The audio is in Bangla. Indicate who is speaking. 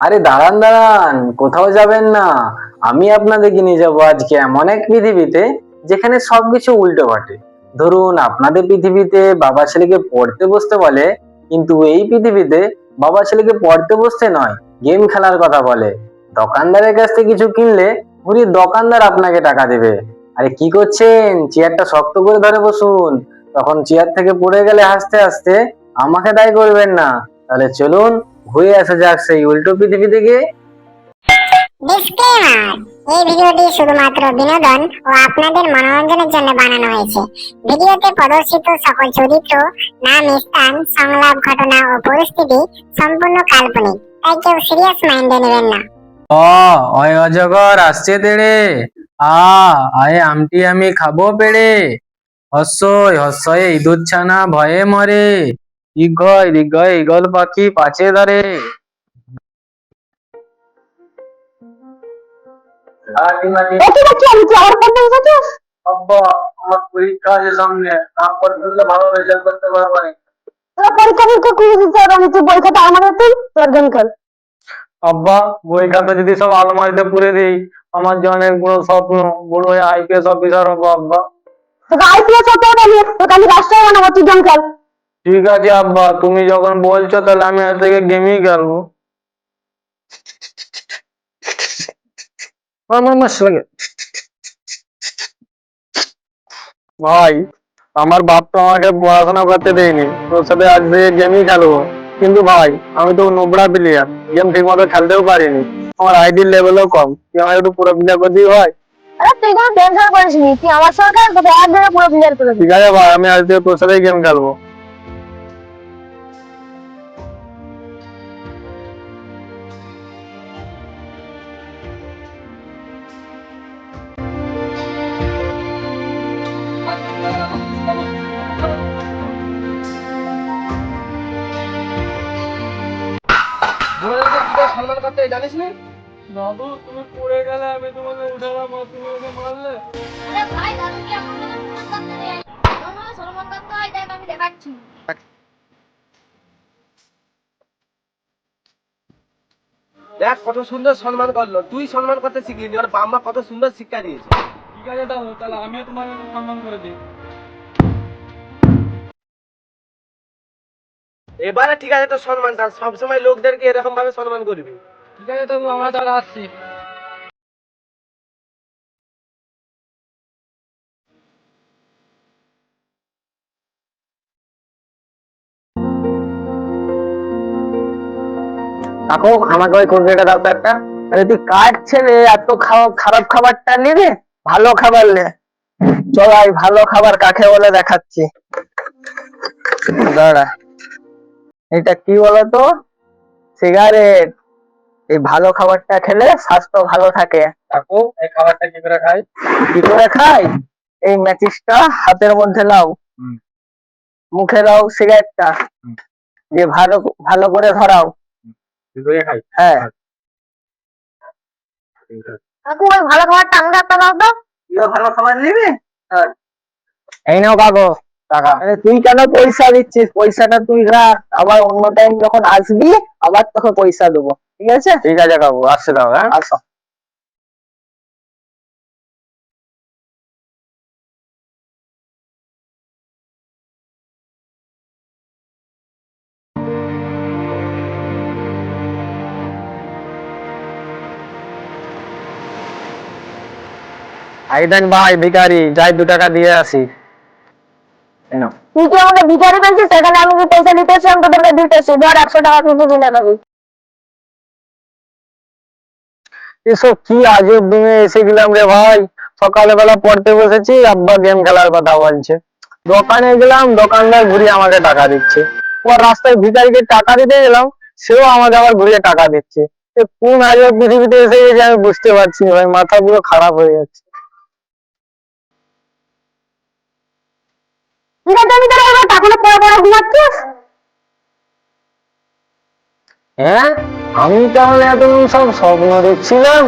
Speaker 1: আরে দাঁড়ান দাঁড়ান, কোথাও যাবেন না। আমি আপনাদেরকে নিয়ে যাবো আজকে এমন এক পৃথিবীতে যেখানে সবকিছু উল্টো ঘটে। ধরুন আপনাদের পৃথিবীতে বাবা ছেলেকে পড়তে বসতে বলে, কিন্তু এই পৃথিবীতে বাবা ছেলেকে পড়তে বসতে নয়, গেম খেলার কথা বলে। দোকানদারের কাছ থেকে কিছু কিনলে ঘুরিয়ে দোকানদার আপনাকে টাকা দেবে। আরে কি করছেন, চেয়ারটা শক্ত করে ধরে বসুন। তখন চেয়ার থেকে পড়ে গেলে হাসতে হাসতে আমাকে দায়ী করবেন না। তাহলে চলুন ঘুরে আসা যাক সেই উল্টো পৃথিবী থেকে।
Speaker 2: ডিসক্লেমার, এই ভিডিওটি শুধুমাত্র বিনোদন ও আপনাদের মনোরঞ্জনের জন্য বানানো হয়েছে। ভিডিওতে প্রদর্শিত সকল চরিত্র, নাম, স্থান, সংলাপ, ঘটনা ও পরিস্থিতি সম্পূর্ণ কাল্পনিক, তাই কেউ সিরিয়াস মাইন্ডে নেবেন না।
Speaker 1: অয় অজগর আসছে তেড়ে, আয় আমটি আমি খাবো পেড়ে। হস্যই হস্যয়ে ইঁদুর ছানা ভয়ে মরে, দীর্ঘয় দীর্ঘয় ঈগল পাখি পাছে ধরে। আব্বা, আমার পরীক্ষা আছে সামনে, না পড়লে ভালো রেজাল্ট করতে পারবো না। আব্বা, বই খাতা যদি সব আলমারিতে পুরে দিই, আমার জনের বড় স্বপ্ন বড় হয়ে আইপিএস অফিসার হবো। আব্বা ঠিক আছে আব্বা, তুমি যখন বলছো তাহলে আমি আজ থেকে গেমই খেলবো। ভাই, আমার বাপ তো আমাকে পড়াশোনা করতে দেয়নি, তোর সাথে আজ থেকে গেমই খেলবো। কিন্তু ভাই, আমি তো নোবড়া প্লেয়ার, গেম ঠিক মতো খেলতেও পারিনি, আমার আইডির লেভেলও কম। তুই আমার একটু পুরো প্লেয়ার করে দিবি ভাই? ঠিক আছে ভাই, আমি আজ থেকে তোর সাথেই গেম খেলবো। সম্মান করতে জানিস নি? বাবু, তুমি পড়ে গেলে আমি তোমাকে উঠালাম আর তুমি ওকে মারলে।
Speaker 3: আরে ভাই, দাদুকে এমন ভাবে সম্মান করতে নেই। এমন ভাবে সম্মান করতে হয়, দেখ আমি দেখাচ্ছি।
Speaker 4: দেখ কত সুন্দর সম্মান করলো, তুই সম্মান করতে শিখলি, ওর বাবা কত সুন্দর শিক্ষা দিয়েছে।
Speaker 1: ঠিক আছে দাদু, তাহলে আমিও তোমাকে সম্মান করে দিই।
Speaker 4: এবারে ঠিক আছে, তো সম্মানটা সবসময় লোকদেরকে এরকম ভাবে সম্মান করবি।
Speaker 1: ঠিক আছে তবু, আমরা তাহলে আসছি। কাকু, আমাকে ওই কুরকুরেটা দাও তো একটা। আরে তুই কার ছেলে, এত খারাপ খাবারটা নিবি? ভালো খাবার নে। চল আই, ভালো খাবার কাকে বলে দেখাচ্ছি। দাঁড়া, এটা কি বলতো? সিগারেট। এই ভালো খাবারটা খেলে স্বাস্থ্য ভালো থাকে। কাকু, এই খাবারটা কি করে খাই? কি করে খাই? এই ম্যাচিসটা হাতের মধ্যে নাও, মুখে দাও সিগারেটটা, দিয়ে ভালো ভালো করে ধরাও। হ্যাঁ।
Speaker 2: কাকু, ওই ভালো খাবারটা আমাকে একটা দাও তো।
Speaker 1: তুইও ভালো খাবার নিবি? হ্যাঁ। এই নাও কাকু টাকা। আরে তুই কেন পয়সা দিচ্ছিস? পয়সাটা তুই রাখ, আবার অন্য টাইম যখন আসবি আবার তোকে পয়সা দেবো। ঠিক আছে? ঠিক আছে কাকু, আসছে দাও। হ্যাঁ, আসো। আই দেখ ভাই, ভিখারি, যাই 2 টাকা দিয়ে আসি। এই নাও।
Speaker 2: তুই কি আমাকে ভিখারি বলছিস? সেখানে আমি কি পয়সা দিতেছি? আমি তোদেরকে দিতেছি, ধর 100 টাকা কিন্তু দিলে পাবি।
Speaker 1: এসব কি আজব দিনে এসে গেলাম রে ভাই। সকালবেলা পড়তে বসেছি, আব্বা গেম খেলার কথা বলছে। দোকানে গেলাম, দোকানদার ঘুরিয়ে আমাকে টাকা দিচ্ছে। ওর রাস্তায় ভিখারিকে টাকা দিতে গেলাম, সেও আমাকে আবার ঘুরিয়ে টাকা দিচ্ছে। কোন আজব পৃথিবীতে এসে গেছে আমি বুঝতে পারছি না ভাই, মাথা পুরো খারাপ হয়ে যাচ্ছে।
Speaker 2: ঠিক আছে, আমি তোর এবার এখনো পড়া পড়া ঘুমাচ্ছিস?
Speaker 1: হ্যাঁ, আমি তাহলে এতদিন সব স্বপ্ন দেখছিলাম।